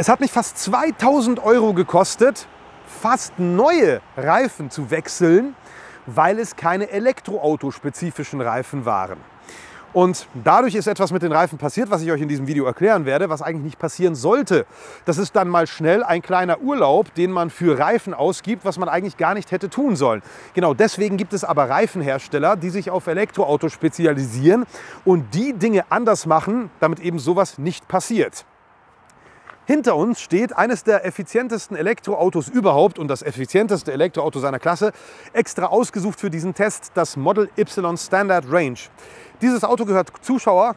Es hat mich fast 2000 € gekostet, fast neue Reifen zu wechseln, weil es keine elektroautospezifischen Reifen waren. Und dadurch ist etwas mit den Reifen passiert, was ich euch in diesem Video erklären werde, was eigentlich nicht passieren sollte. Das ist dann mal schnell ein kleiner Urlaub, den man für Reifen ausgibt, was man eigentlich gar nicht hätte tun sollen. Genau deswegen gibt es aber Reifenhersteller, die sich auf Elektroautos spezialisieren und die Dinge anders machen, damit eben sowas nicht passiert. Hinter uns steht eines der effizientesten Elektroautos überhaupt und das effizienteste Elektroauto seiner Klasse, extra ausgesucht für diesen Test, das Model Y Standard Range. Dieses Auto gehört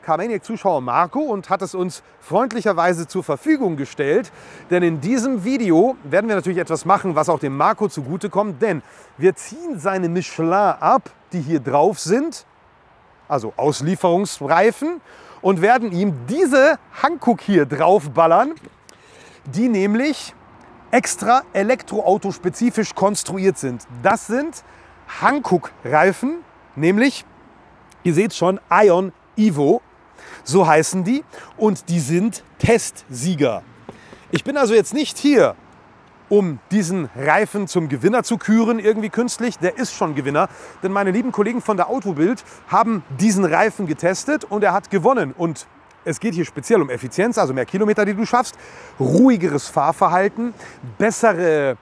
Carmaniac-Zuschauer Marco und hat es uns freundlicherweise zur Verfügung gestellt. Denn in diesem Video werden wir natürlich etwas machen, was auch dem Marco zugutekommt. Denn wir ziehen seine Michelin ab, die hier drauf sind, also Auslieferungsreifen, und werden ihm diese Hankook hier draufballern, die nämlich extra elektroautospezifisch konstruiert sind. Das sind Hankook-Reifen, nämlich, ihr seht schon, Ion Evo, so heißen die, und die sind Testsieger. Ich bin also jetzt nicht hier, um diesen Reifen zum Gewinner zu küren, irgendwie künstlich. Der ist schon Gewinner, denn meine lieben Kollegen von der Autobild haben diesen Reifen getestet und er hat gewonnen. Und es geht hier speziell um Effizienz, also mehr Kilometer, die du schaffst, ruhigeres Fahrverhalten, bessere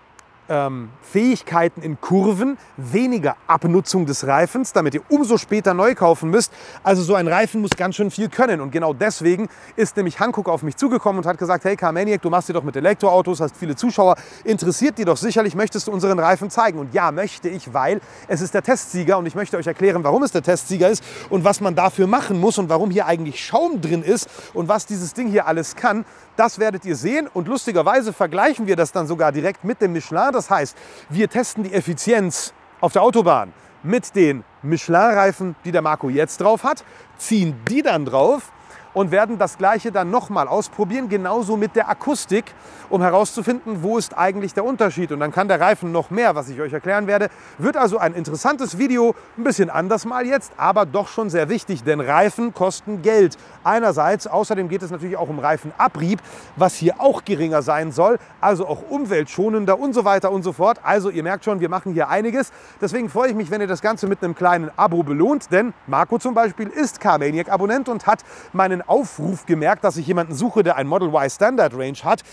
Fähigkeiten in Kurven, weniger Abnutzung des Reifens, damit ihr umso später neu kaufen müsst. Also so ein Reifen muss ganz schön viel können. Und genau deswegen ist nämlich Hankook auf mich zugekommen und hat gesagt, hey Carmaniac, du machst dir doch mit Elektroautos, hast viele Zuschauer, interessiert die doch sicherlich, möchtest du unseren Reifen zeigen? Und ja, möchte ich, weil es ist der Testsieger und ich möchte euch erklären, warum es der Testsieger ist und was man dafür machen muss und warum hier eigentlich Schaum drin ist und was dieses Ding hier alles kann. Das werdet ihr sehen und lustigerweise vergleichen wir das dann sogar direkt mit dem Michelin. Das heißt, wir testen die Effizienz auf der Autobahn mit den Michelin-Reifen, die der Marco jetzt drauf hat, ziehen die dann drauf und werden das Gleiche dann nochmal ausprobieren, genauso mit der Akustik, um herauszufinden, wo ist eigentlich der Unterschied. Und dann kann der Reifen noch mehr, was ich euch erklären werde. Wird also ein interessantes Video, ein bisschen anders mal jetzt, aber doch schon sehr wichtig, denn Reifen kosten Geld. Einerseits, außerdem geht es natürlich auch um Reifenabrieb, was hier auch geringer sein soll, also auch umweltschonender und so weiter und so fort. Also ihr merkt schon, wir machen hier einiges. Deswegen freue ich mich, wenn ihr das Ganze mit einem kleinen Abo belohnt, denn Marco zum Beispiel ist Carmaniac-Abonnent und hat meinen Aufruf gemerkt, dass ich jemanden suche, der ein Model Y Standard Range hat.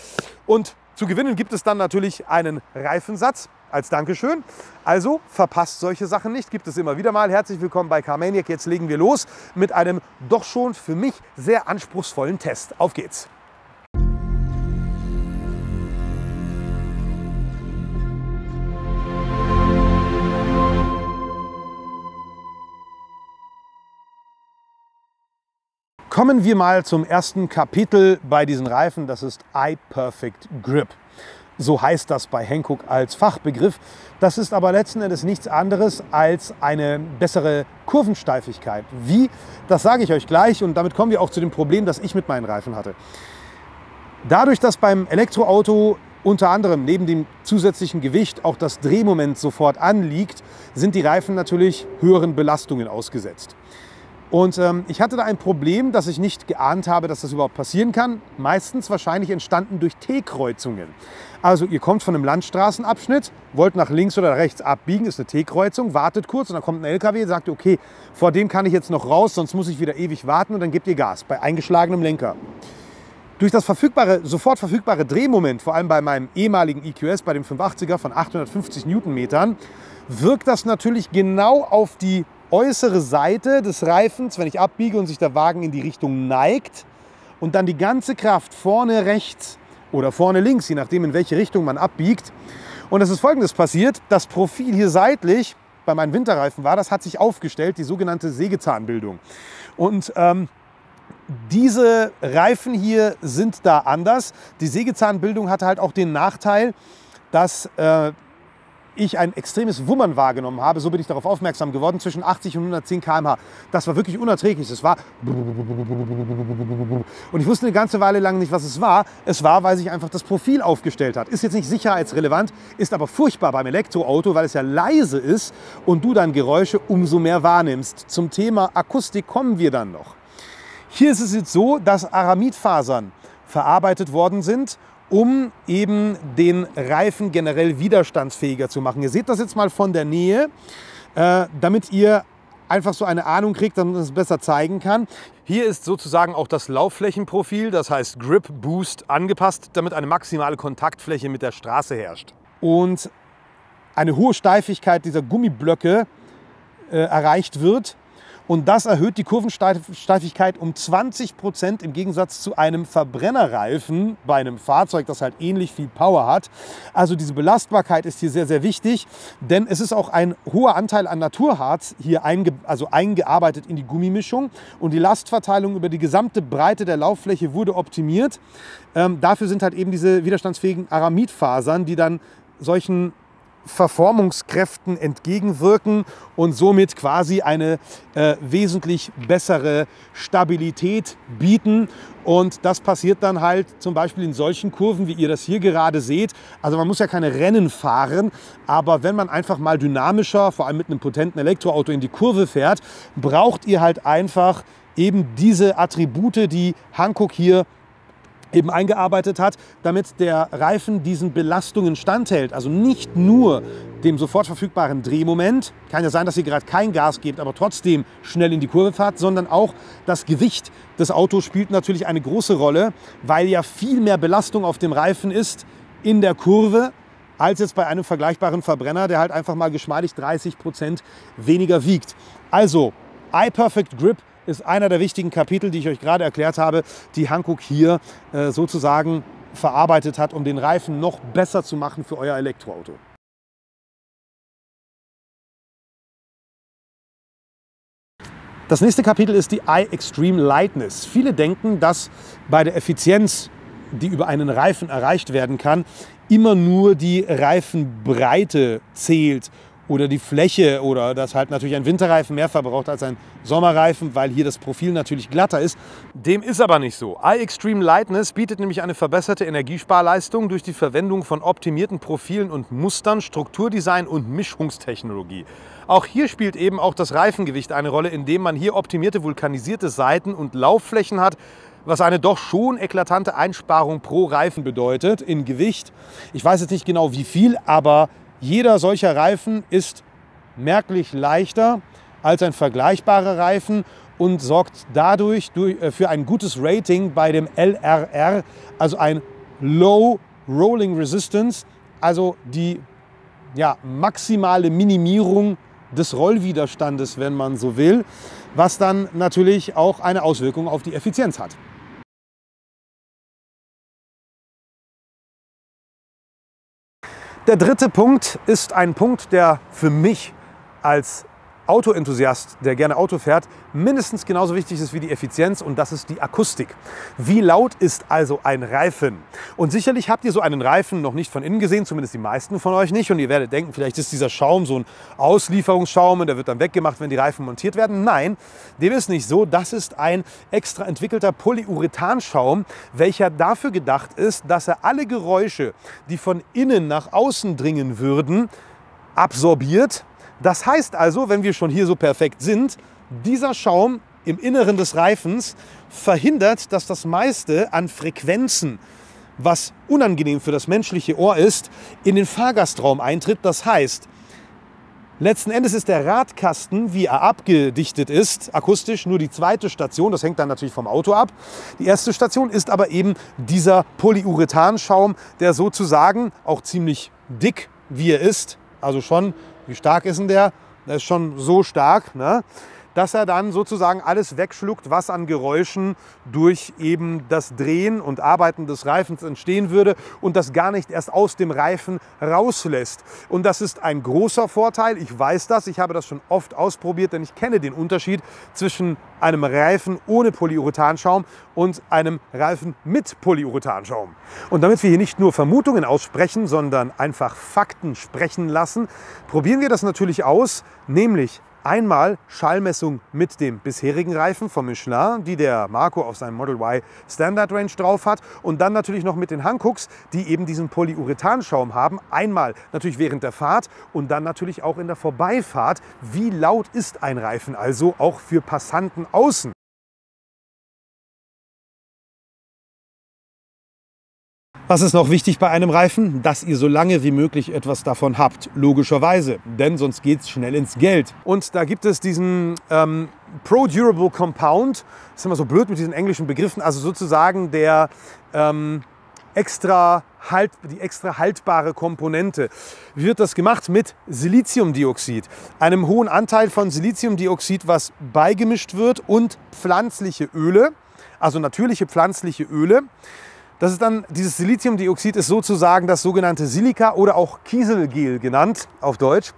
Und zu gewinnen gibt es dann natürlich einen Reifensatz als Dankeschön. Also verpasst solche Sachen nicht, gibt es immer wieder mal. Herzlich willkommen bei Carmaniac. Jetzt legen wir los mit einem doch schon für mich sehr anspruchsvollen Test. Auf geht's! Kommen wir mal zum ersten Kapitel bei diesen Reifen, das ist iPerfect Grip. So heißt das bei Hankook als Fachbegriff. Das ist aber letzten Endes nichts anderes als eine bessere Kurvensteifigkeit. Wie? Das sage ich euch gleich und damit kommen wir auch zu dem Problem, das ich mit meinen Reifen hatte. Dadurch, dass beim Elektroauto unter anderem neben dem zusätzlichen Gewicht auch das Drehmoment sofort anliegt, sind die Reifen natürlich höheren Belastungen ausgesetzt. Und ich hatte da ein Problem, das ich nicht geahnt habe, dass das überhaupt passieren kann. Meistens wahrscheinlich entstanden durch T-Kreuzungen. Also ihr kommt von einem Landstraßenabschnitt, wollt nach links oder rechts abbiegen, ist eine T-Kreuzung, wartet kurz und dann kommt ein LKW und sagt, okay, vor dem kann ich jetzt noch raus, sonst muss ich wieder ewig warten und dann gebt ihr Gas bei eingeschlagenem Lenker. Durch das sofort verfügbare Drehmoment, vor allem bei meinem ehemaligen EQS, bei dem 580er von 850 Newtonmetern, wirkt das natürlich genau auf die äußere Seite des Reifens, wenn ich abbiege und sich der Wagen in die Richtung neigt und dann die ganze Kraft vorne rechts oder vorne links, je nachdem in welche Richtung man abbiegt. Und es ist Folgendes passiert, das Profil hier seitlich, bei meinen Winterreifen war, das hat sich aufgestellt, die sogenannte Sägezahnbildung. Und diese Reifen hier sind da anders. Die Sägezahnbildung hatte halt auch den Nachteil, dass ich ein extremes Wummern wahrgenommen habe. So bin ich darauf aufmerksam geworden, zwischen 80 und 110 km/h. Das war wirklich unerträglich. Es war und ich wusste eine ganze Weile lang nicht, was es war. Es war, weil sich einfach das Profil aufgestellt hat. Ist jetzt nicht sicherheitsrelevant, ist aber furchtbar beim Elektroauto, weil es ja leise ist und du dann Geräusche umso mehr wahrnimmst. Zum Thema Akustik kommen wir dann noch. Hier ist es jetzt so, dass Aramidfasern verarbeitet worden sind um eben den Reifen generell widerstandsfähiger zu machen. Ihr seht das jetzt mal von der Nähe, damit ihr einfach so eine Ahnung kriegt, damit man es besser zeigen kann. Hier ist sozusagen auch das Laufflächenprofil, das heißt Grip Boost, angepasst, damit eine maximale Kontaktfläche mit der Straße herrscht. Und eine hohe Steifigkeit dieser Gummiblöcke erreicht wird. Und das erhöht die Kurvensteifigkeit um 20% im Gegensatz zu einem Verbrennerreifen bei einem Fahrzeug, das halt ähnlich viel Power hat. Also diese Belastbarkeit ist hier sehr, sehr wichtig, denn es ist auch ein hoher Anteil an Naturharz hier eingearbeitet in die Gummimischung. Und die Lastverteilung über die gesamte Breite der Lauffläche wurde optimiert. Dafür sind halt eben diese widerstandsfähigen Aramidfasern, die dann solchen Verformungskräften entgegenwirken und somit quasi eine wesentlich bessere Stabilität bieten. Und das passiert dann halt zum Beispiel in solchen Kurven, wie ihr das hier gerade seht. Also man muss ja keine Rennen fahren, aber wenn man einfach mal dynamischer, vor allem mit einem potenten Elektroauto in die Kurve fährt, braucht ihr halt einfach eben diese Attribute, die Hankook hier eben eingearbeitet hat, damit der Reifen diesen Belastungen standhält. Also nicht nur dem sofort verfügbaren Drehmoment, kann ja sein, dass ihr gerade kein Gas gebt, aber trotzdem schnell in die Kurve fahrt, sondern auch das Gewicht des Autos spielt natürlich eine große Rolle, weil ja viel mehr Belastung auf dem Reifen ist in der Kurve, als jetzt bei einem vergleichbaren Verbrenner, der halt einfach mal geschmeidig 30% weniger wiegt. Also iPerfect Grip ist einer der wichtigen Kapitel, die ich euch gerade erklärt habe, die Hankook hier sozusagen verarbeitet hat, um den Reifen noch besser zu machen für euer Elektroauto. Das nächste Kapitel ist die iExtreme Lightness. Viele denken, dass bei der Effizienz, die über einen Reifen erreicht werden kann, immer nur die Reifenbreite zählt oder die Fläche oder dass halt natürlich ein Winterreifen mehr verbraucht als ein Sommerreifen, weil hier das Profil natürlich glatter ist. Dem ist aber nicht so. iExtreme Lightness bietet nämlich eine verbesserte Energiesparleistung durch die Verwendung von optimierten Profilen und Mustern, Strukturdesign und Mischungstechnologie. Auch hier spielt eben auch das Reifengewicht eine Rolle, indem man hier optimierte vulkanisierte Seiten und Laufflächen hat, was eine doch schon eklatante Einsparung pro Reifen bedeutet in Gewicht. Ich weiß jetzt nicht genau wie viel, aber jeder solcher Reifen ist merklich leichter als ein vergleichbarer Reifen und sorgt dadurch für ein gutes Rating bei dem LRR, also ein Low Rolling Resistance, also die maximale Minimierung des Rollwiderstandes, wenn man so will, was dann natürlich auch eine Auswirkung auf die Effizienz hat. Der dritte Punkt ist ein Punkt, der für mich als Autoenthusiast, der gerne Auto fährt, mindestens genauso wichtig ist wie die Effizienz, und das ist die Akustik. Wie laut ist also ein Reifen? Und sicherlich habt ihr so einen Reifen noch nicht von innen gesehen, zumindest die meisten von euch nicht, und ihr werdet denken, vielleicht ist dieser Schaum so ein Auslieferungsschaum und der wird dann weggemacht, wenn die Reifen montiert werden. Nein, dem ist nicht so. Das ist ein extra entwickelter Polyurethanschaum, welcher dafür gedacht ist, dass er alle Geräusche, die von innen nach außen dringen würden, absorbiert. Das heißt also, wenn wir schon hier so perfekt sind, dieser Schaum im Inneren des Reifens verhindert, dass das meiste an Frequenzen, was unangenehm für das menschliche Ohr ist, in den Fahrgastraum eintritt. Das heißt, letzten Endes ist der Radkasten, wie er abgedichtet ist, akustisch nur die zweite Station. Das hängt dann natürlich vom Auto ab. Die erste Station ist aber eben dieser Polyurethanschaum, der sozusagen auch ziemlich dick, wie er ist, also schon. Wie stark ist denn der? Der ist schon so stark, ne? Dass er dann sozusagen alles wegschluckt, was an Geräuschen durch eben das Drehen und Arbeiten des Reifens entstehen würde und das gar nicht erst aus dem Reifen rauslässt. Und das ist ein großer Vorteil. Ich weiß das, ich habe das schon oft ausprobiert, denn ich kenne den Unterschied zwischen einem Reifen ohne Polyurethanschaum und einem Reifen mit Polyurethanschaum. Und damit wir hier nicht nur Vermutungen aussprechen, sondern einfach Fakten sprechen lassen, probieren wir das natürlich aus, nämlich einmal Schallmessung mit dem bisherigen Reifen von Michelin, die der Marco auf seinem Model Y Standard Range drauf hat, und dann natürlich noch mit den Hankooks, die eben diesen Polyurethanschaum haben. Einmal natürlich während der Fahrt und dann natürlich auch in der Vorbeifahrt. Wie laut ist ein Reifen also auch für Passanten außen? Was ist noch wichtig bei einem Reifen? Dass ihr so lange wie möglich etwas davon habt. Logischerweise, denn sonst geht es schnell ins Geld. Und da gibt es diesen Pro Durable Compound. Das ist immer so blöd mit diesen englischen Begriffen. Also sozusagen die extra haltbare Komponente. Wie wird das gemacht? Mit Siliziumdioxid. Einem hohen Anteil von Siliziumdioxid, was beigemischt wird, und pflanzliche Öle, also natürliche pflanzliche Öle. Das ist dann, dieses Siliziumdioxid ist sozusagen das sogenannte Silika oder auch Kieselgel genannt auf Deutsch,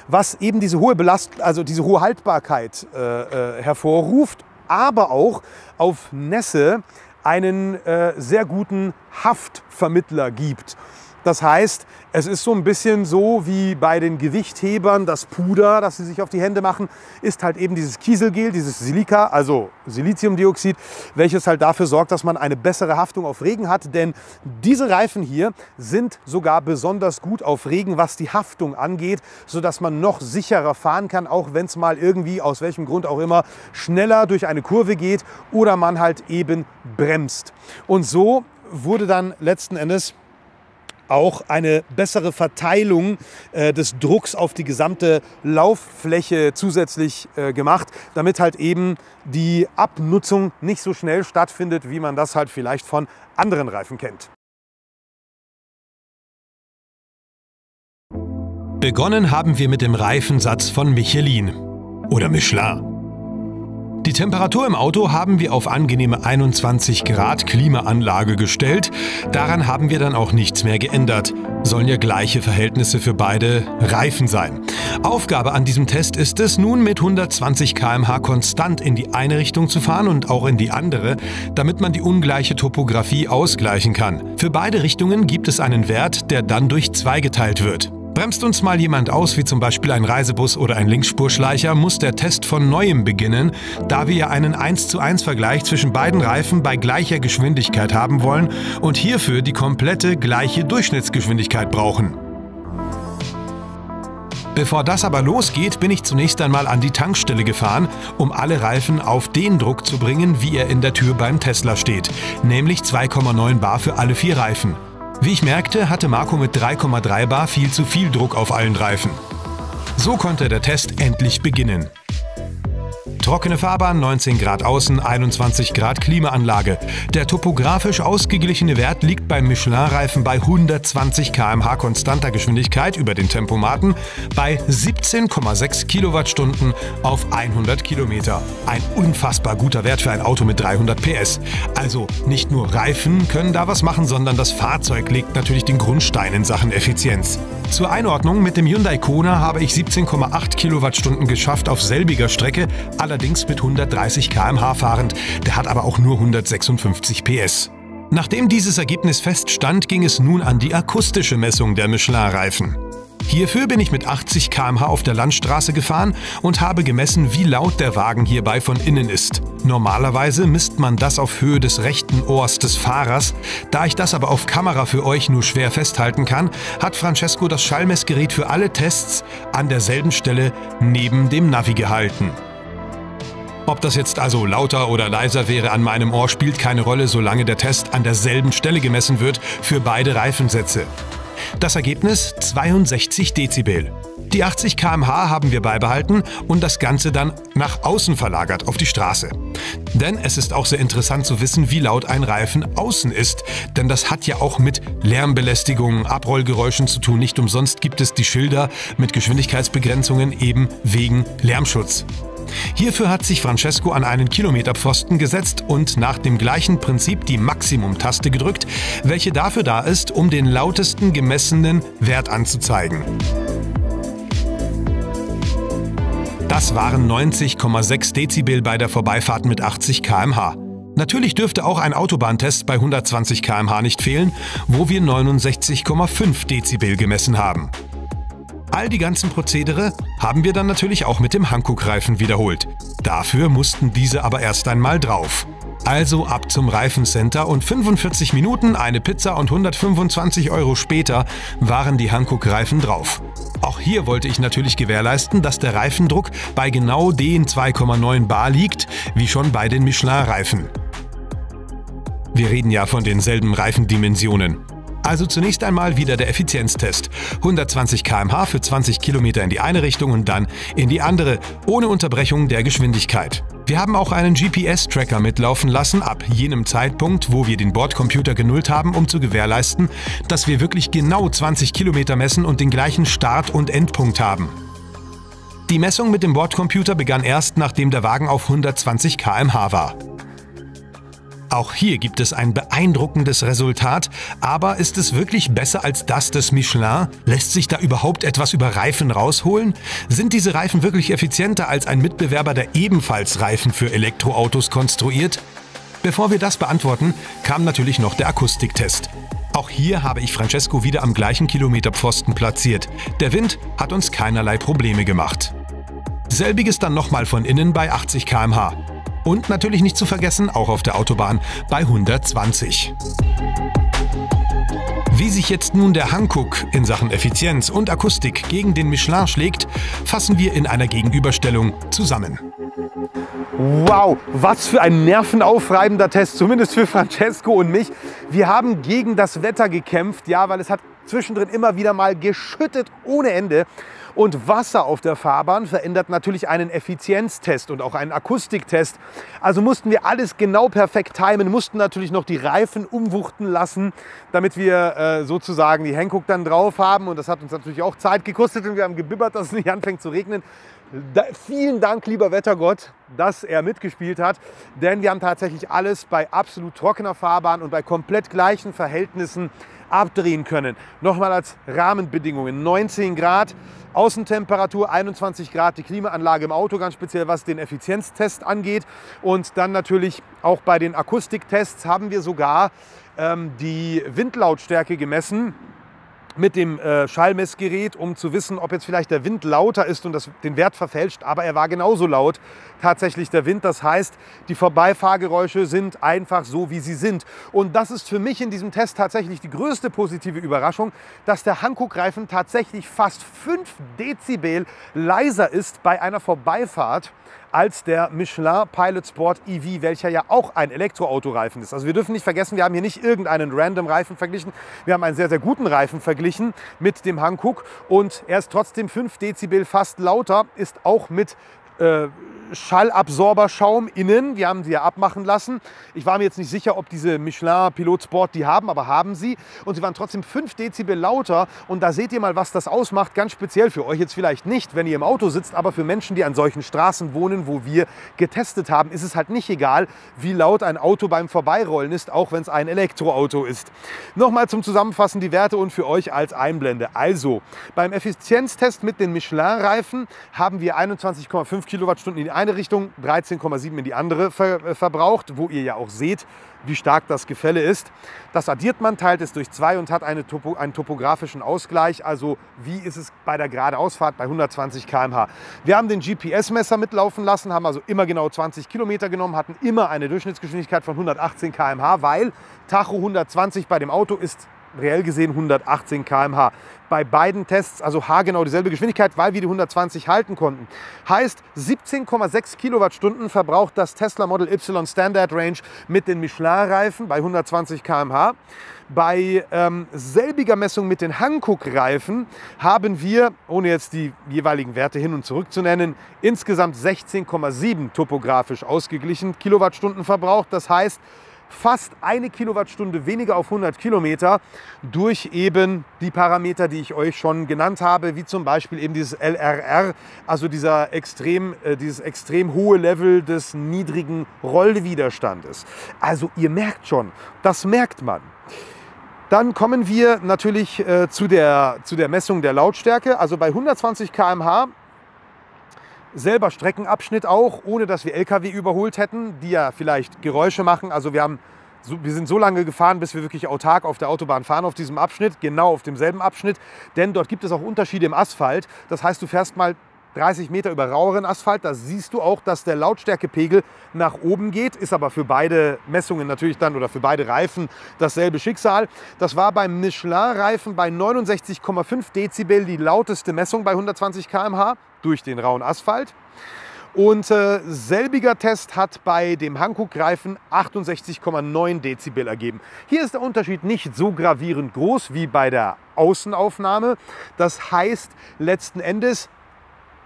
was eben diese hohe diese hohe Haltbarkeit hervorruft, aber auch auf Nässe einen sehr guten Haftvermittler gibt. Das heißt, es ist so ein bisschen so wie bei den Gewichthebern, das Puder, das sie sich auf die Hände machen, ist halt eben dieses Kieselgel, dieses Silika, also Siliziumdioxid, welches halt dafür sorgt, dass man eine bessere Haftung auf Regen hat. Denn diese Reifen hier sind sogar besonders gut auf Regen, was die Haftung angeht, sodass man noch sicherer fahren kann, auch wenn es mal irgendwie, aus welchem Grund auch immer, schneller durch eine Kurve geht oder man halt eben bremst. Und so wurde dann letzten Endes auch eine bessere Verteilung des Drucks auf die gesamte Lauffläche zusätzlich gemacht, damit halt eben die Abnutzung nicht so schnell stattfindet, wie man das halt vielleicht von anderen Reifen kennt. Begonnen haben wir mit dem Reifensatz von Michelin oder Michelin. Die Temperatur im Auto haben wir auf angenehme 21 Grad Klimaanlage gestellt. Daran haben wir dann auch nichts mehr geändert. Sollen ja gleiche Verhältnisse für beide Reifen sein. Aufgabe an diesem Test ist es, nun mit 120 km/h konstant in die eine Richtung zu fahren und auch in die andere, damit man die ungleiche Topografie ausgleichen kann. Für beide Richtungen gibt es einen Wert, der dann durch 2 geteilt wird. Bremst uns mal jemand aus, wie zum Beispiel ein Reisebus oder ein Linksspurschleicher, muss der Test von Neuem beginnen, da wir ja einen 1:1 Vergleich zwischen beiden Reifen bei gleicher Geschwindigkeit haben wollen und hierfür die komplette gleiche Durchschnittsgeschwindigkeit brauchen. Bevor das aber losgeht, bin ich zunächst einmal an die Tankstelle gefahren, um alle Reifen auf den Druck zu bringen, wie er in der Tür beim Tesla steht, nämlich 2,9 bar für alle 4 Reifen. Wie ich merkte, hatte Marco mit 3,3 bar viel zu viel Druck auf allen Reifen. So konnte der Test endlich beginnen. Trockene Fahrbahn, 19 Grad außen, 21 Grad Klimaanlage. Der topografisch ausgeglichene Wert liegt beim Michelin-Reifen bei 120 km/h konstanter Geschwindigkeit über den Tempomaten bei 17,6 Kilowattstunden auf 100 Kilometer. Ein unfassbar guter Wert für ein Auto mit 300 PS. Also nicht nur Reifen können da was machen, sondern das Fahrzeug legt natürlich den Grundstein in Sachen Effizienz. Zur Einordnung, mit dem Hyundai Kona habe ich 17,8 Kilowattstunden geschafft auf selbiger Strecke, allerdings mit 130 km/h fahrend. Der hat aber auch nur 156 PS. Nachdem dieses Ergebnis feststand, ging es nun an die akustische Messung der Michelin-Reifen. Hierfür bin ich mit 80 km/h auf der Landstraße gefahren und habe gemessen, wie laut der Wagen hierbei von innen ist. Normalerweise misst man das auf Höhe des rechten Ohrs des Fahrers. Da ich das aber auf Kamera für euch nur schwer festhalten kann, hat Francesco das Schallmessgerät für alle Tests an derselben Stelle neben dem Navi gehalten. Ob das jetzt also lauter oder leiser wäre an meinem Ohr, spielt keine Rolle, solange der Test an derselben Stelle gemessen wird für beide Reifensätze. Das Ergebnis 62 Dezibel. Die 80 km/h haben wir beibehalten und das Ganze dann nach außen verlagert auf die Straße. Denn es ist auch sehr interessant zu wissen, wie laut ein Reifen außen ist. Denn das hat ja auch mit Lärmbelästigung, Abrollgeräuschen zu tun. Nicht umsonst gibt es die Schilder mit Geschwindigkeitsbegrenzungen eben wegen Lärmschutz. Hierfür hat sich Francesco an einen Kilometerpfosten gesetzt und nach dem gleichen Prinzip die Maximum-Taste gedrückt, welche dafür da ist, um den lautesten gemessenen Wert anzuzeigen. Das waren 90,6 Dezibel bei der Vorbeifahrt mit 80 km/h. Natürlich dürfte auch ein Autobahntest bei 120 km/h nicht fehlen, wo wir 69,5 Dezibel gemessen haben. All die ganzen Prozedere haben wir dann natürlich auch mit dem Hankook-Reifen wiederholt. Dafür mussten diese aber erst einmal drauf. Also ab zum Reifencenter und 45 Minuten, eine Pizza und 125 € später waren die Hankook-Reifen drauf. Auch hier wollte ich natürlich gewährleisten, dass der Reifendruck bei genau den 2,9 bar liegt, wie schon bei den Michelin-Reifen. Wir reden ja von denselben Reifendimensionen. Also zunächst einmal wieder der Effizienztest. 120 km/h für 20 Kilometer in die eine Richtung und dann in die andere, ohne Unterbrechung der Geschwindigkeit. Wir haben auch einen GPS-Tracker mitlaufen lassen, ab jenem Zeitpunkt, wo wir den Bordcomputer genullt haben, um zu gewährleisten, dass wir wirklich genau 20 Kilometer messen und den gleichen Start- und Endpunkt haben. Die Messung mit dem Bordcomputer begann erst, nachdem der Wagen auf 120 km/h war. Auch hier gibt es ein beeindruckendes Resultat, aber ist es wirklich besser als das des Michelin? Lässt sich da überhaupt etwas über Reifen rausholen? Sind diese Reifen wirklich effizienter als ein Mitbewerber, der ebenfalls Reifen für Elektroautos konstruiert? Bevor wir das beantworten, kam natürlich noch der Akustiktest. Auch hier habe ich Francesco wieder am gleichen Kilometerpfosten platziert. Der Wind hat uns keinerlei Probleme gemacht. Selbiges dann nochmal von innen bei 80 km/h. Und natürlich nicht zu vergessen, auch auf der Autobahn bei 120. Wie sich jetzt nun der Hankook in Sachen Effizienz und Akustik gegen den Michelin schlägt, fassen wir in einer Gegenüberstellung zusammen. Wow, was für ein nervenaufreibender Test, zumindest für Francesco und mich. Wir haben gegen das Wetter gekämpft, ja, weil es hat zwischendrin immer wieder mal geschüttet ohne Ende. Und Wasser auf der Fahrbahn verändert natürlich einen Effizienztest und auch einen Akustiktest. Also mussten wir alles genau perfekt timen, mussten natürlich noch die Reifen umwuchten lassen, damit wir sozusagen die Hankook dann drauf haben. Und das hat uns natürlich auch Zeit gekostet und wir haben gebibbert, dass es nicht anfängt zu regnen. Vielen Dank, lieber Wettergott, dass er mitgespielt hat, denn wir haben tatsächlich alles bei absolut trockener Fahrbahn und bei komplett gleichen Verhältnissen abdrehen können. Nochmal als Rahmenbedingungen: 19 Grad, Außentemperatur 21 Grad, die Klimaanlage im Auto, ganz speziell was den Effizienztest angeht. Und dann natürlich auch bei den Akustiktests haben wir sogar die Windlautstärke gemessen mit dem Schallmessgerät, um zu wissen, ob jetzt vielleicht der Wind lauter ist und das den Wert verfälscht. Aber er war genauso laut, tatsächlich der Wind. Das heißt, die Vorbeifahrgeräusche sind einfach so, wie sie sind. Und das ist für mich in diesem Test tatsächlich die größte positive Überraschung, dass der Hankook-Reifen tatsächlich fast 5 Dezibel leiser ist bei einer Vorbeifahrt als der Michelin Pilot Sport EV, welcher ja auch ein Elektroautoreifen ist. Also wir dürfen nicht vergessen, wir haben hier nicht irgendeinen random Reifen verglichen, wir haben einen sehr, sehr guten Reifen verglichen mit dem Hankook und er ist trotzdem 5 Dezibel fast lauter, ist auch mit Schallabsorberschaum innen. Wir haben sie ja abmachen lassen. Ich war mir jetzt nicht sicher, ob diese Michelin Pilot Sport die haben, aber haben sie. Und sie waren trotzdem 5 Dezibel lauter. Und da seht ihr mal, was das ausmacht. Ganz speziell für euch jetzt vielleicht nicht, wenn ihr im Auto sitzt, aber für Menschen, die an solchen Straßen wohnen, wo wir getestet haben, ist es halt nicht egal, wie laut ein Auto beim Vorbeirollen ist, auch wenn es ein Elektroauto ist. Nochmal zum Zusammenfassen die Werte und für euch als Einblende. Also, beim Effizienztest mit den Michelin-Reifen haben wir 21,5 Kilowattstunden in die eine Richtung, 13,7 in die andere verbraucht, wo ihr ja auch seht, wie stark das Gefälle ist. Das addiert man, teilt es durch 2 und hat einen topografischen Ausgleich. Also wie ist es bei der Geradeausfahrt bei 120 km/h. Wir haben den GPS-Messer mitlaufen lassen, haben also immer genau 20 Kilometer genommen, hatten immer eine Durchschnittsgeschwindigkeit von 118 km/h, weil Tacho 120 bei dem Auto ist reell gesehen 118 km/h. Bei beiden Tests also haargenau dieselbe Geschwindigkeit, weil wir die 120 halten konnten. Heißt, 17,6 Kilowattstunden verbraucht das Tesla Model Y Standard Range mit den Michelin-Reifen bei 120 km/h. Bei selbiger Messung mit den Hankook-Reifen haben wir, ohne jetzt die jeweiligen Werte hin und zurück zu nennen, insgesamt 16,7 topografisch ausgeglichen Kilowattstunden verbraucht. Das heißt, fast 1 Kilowattstunde weniger auf 100 Kilometer durch eben die Parameter, die ich euch schon genannt habe, wie zum Beispiel eben dieses LRR, also dieses extrem hohe Level des niedrigen Rollwiderstandes. Also ihr merkt schon, das merkt man. Dann kommen wir natürlich zu der Messung der Lautstärke, also bei 120 km/h. Selber Streckenabschnitt auch, ohne dass wir LKW überholt hätten, die ja vielleicht Geräusche machen. Also wir sind so lange gefahren, bis wir wirklich autark auf der Autobahn fahren auf diesem Abschnitt, genau auf demselben Abschnitt. Denn dort gibt es auch Unterschiede im Asphalt. Das heißt, du fährst mal 30 Meter über raueren Asphalt, da siehst du auch, dass der Lautstärkepegel nach oben geht, ist aber für beide Messungen natürlich dann oder für beide Reifen dasselbe Schicksal. Das war beim Michelin-Reifen bei 69,5 Dezibel die lauteste Messung bei 120 km/h durch den rauen Asphalt. Und selbiger Test hat bei dem Hankook-Reifen 68,9 Dezibel ergeben. Hier ist der Unterschied nicht so gravierend groß wie bei der Außenaufnahme. Das heißt, letzten Endes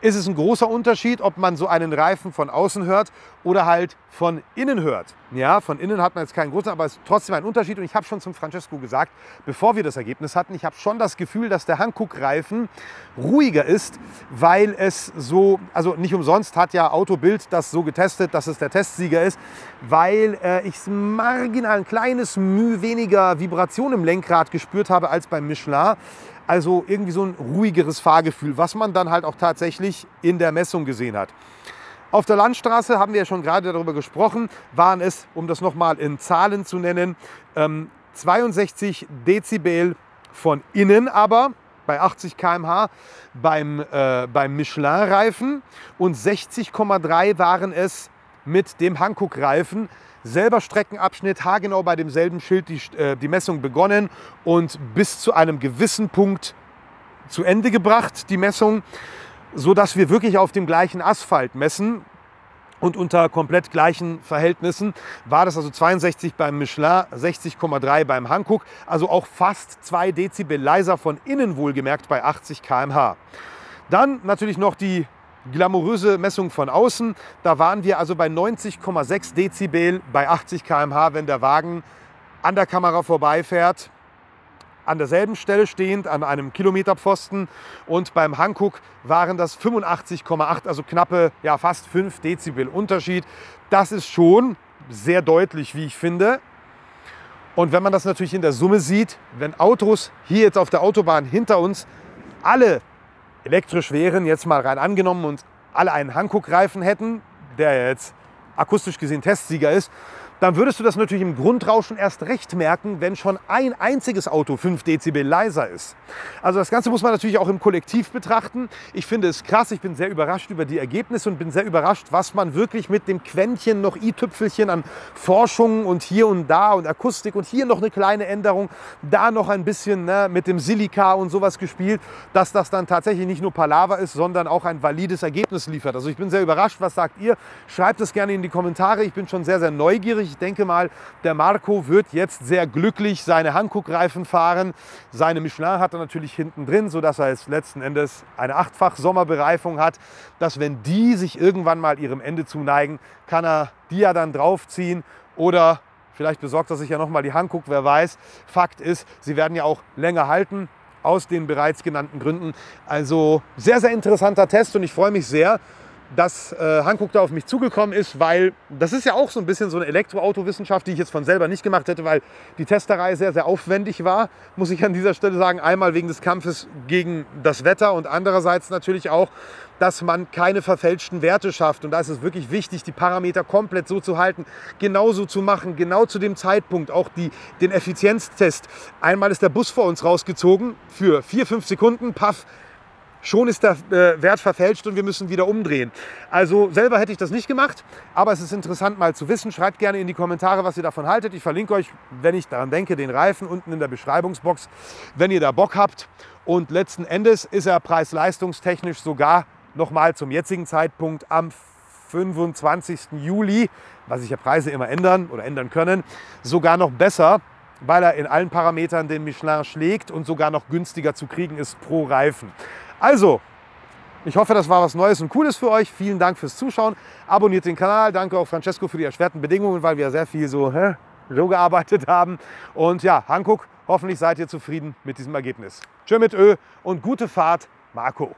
ist es ein großer Unterschied, ob man so einen Reifen von außen hört oder halt von innen hört. Ja, von innen hat man jetzt keinen großen, aber es ist trotzdem ein Unterschied. Und ich habe schon zum Francesco gesagt, bevor wir das Ergebnis hatten, ich habe schon das Gefühl, dass der Hankook-Reifen ruhiger ist, weil es so, also nicht umsonst hat ja Autobild das so getestet, dass es der Testsieger ist, weil ich marginal ein kleines Mühe weniger Vibration im Lenkrad gespürt habe als beim Michelin. Also irgendwie so ein ruhigeres Fahrgefühl, was man dann halt auch tatsächlich in der Messung gesehen hat. Auf der Landstraße, haben wir ja schon gerade darüber gesprochen, waren es, um das nochmal in Zahlen zu nennen, 62 Dezibel von innen aber bei 80 km/h beim Michelin-Reifen und 60,3 waren es mit dem Hankook-Reifen. Selber Streckenabschnitt, haargenau bei demselben Schild die Messung begonnen und bis zu einem gewissen Punkt zu Ende gebracht, die Messung, sodass wir wirklich auf dem gleichen Asphalt messen und unter komplett gleichen Verhältnissen. War das also 62 beim Michelin, 60,3 beim Hankook, also auch fast 2 Dezibel leiser von innen wohlgemerkt bei 80 km/h. Dann natürlich noch die glamouröse Messung von außen. Da waren wir also bei 90,6 Dezibel bei 80 km/h, wenn der Wagen an der Kamera vorbeifährt, an derselben Stelle stehend, an einem Kilometerpfosten. Und beim Hankook waren das 85,8, also knappe, ja fast 5 Dezibel Unterschied. Das ist schon sehr deutlich, wie ich finde. Und wenn man das natürlich in der Summe sieht, wenn Autos hier jetzt auf der Autobahn hinter uns alle elektrisch wären, jetzt mal rein angenommen, und alle einen Hankook-Reifen hätten, der ja jetzt akustisch gesehen Testsieger ist, dann würdest du das natürlich im Grundrauschen erst recht merken, wenn schon ein einziges Auto 5 Dezibel leiser ist. Also das Ganze muss man natürlich auch im Kollektiv betrachten. Ich finde es krass, ich bin sehr überrascht über die Ergebnisse und bin sehr überrascht, was man wirklich mit dem Quäntchen noch i-Tüpfelchen an Forschung und hier und da und Akustik und hier noch eine kleine Änderung, da noch ein bisschen mit dem Silika und sowas gespielt, dass das dann tatsächlich nicht nur Palaver ist, sondern auch ein valides Ergebnis liefert. Also ich bin sehr überrascht. Was sagt ihr? Schreibt es gerne in die Kommentare. Ich bin schon sehr, sehr neugierig. Ich denke mal, der Marco wird jetzt sehr glücklich seine Hankook-Reifen fahren. Seine Michelin hat er natürlich hinten drin, sodass er jetzt letzten Endes eine 8-fach Sommerbereifung hat. Dass, wenn die sich irgendwann mal ihrem Ende zuneigen, kann er die ja dann draufziehen oder vielleicht besorgt er sich ja nochmal die Hankook, wer weiß. Fakt ist, sie werden ja auch länger halten, aus den bereits genannten Gründen. Also sehr, sehr interessanter Test und ich freue mich sehr, dass Hankook da auf mich zugekommen ist, weil das ist ja auch so ein bisschen so eine Elektroautowissenschaft, die ich jetzt von selber nicht gemacht hätte, weil die Testerei sehr, sehr aufwendig war, muss ich an dieser Stelle sagen. Einmal wegen des Kampfes gegen das Wetter und andererseits natürlich auch, dass man keine verfälschten Werte schafft. Und da ist es wirklich wichtig, die Parameter komplett so zu halten, genauso zu machen, genau zu dem Zeitpunkt, auch den Effizienztest. Einmal ist der Bus vor uns rausgezogen für 4-5 Sekunden, paff, schon ist der Wert verfälscht und wir müssen wieder umdrehen. Also selber hätte ich das nicht gemacht, aber es ist interessant mal zu wissen. Schreibt gerne in die Kommentare, was ihr davon haltet. Ich verlinke euch, wenn ich daran denke, den Reifen unten in der Beschreibungsbox, wenn ihr da Bock habt. Und letzten Endes ist er preis-leistungstechnisch sogar nochmal zum jetzigen Zeitpunkt am 25. Juli, was sich ja Preise immer ändern oder ändern können, sogar noch besser, weil er in allen Parametern den Michelin schlägt und sogar noch günstiger zu kriegen ist pro Reifen. Also, ich hoffe, das war was Neues und Cooles für euch. Vielen Dank fürs Zuschauen. Abonniert den Kanal. Danke auch Francesco für die erschwerten Bedingungen, weil wir sehr viel so gearbeitet haben. Und ja, Hankook, hoffentlich seid ihr zufrieden mit diesem Ergebnis. Tschö mit Ö und gute Fahrt, Marco.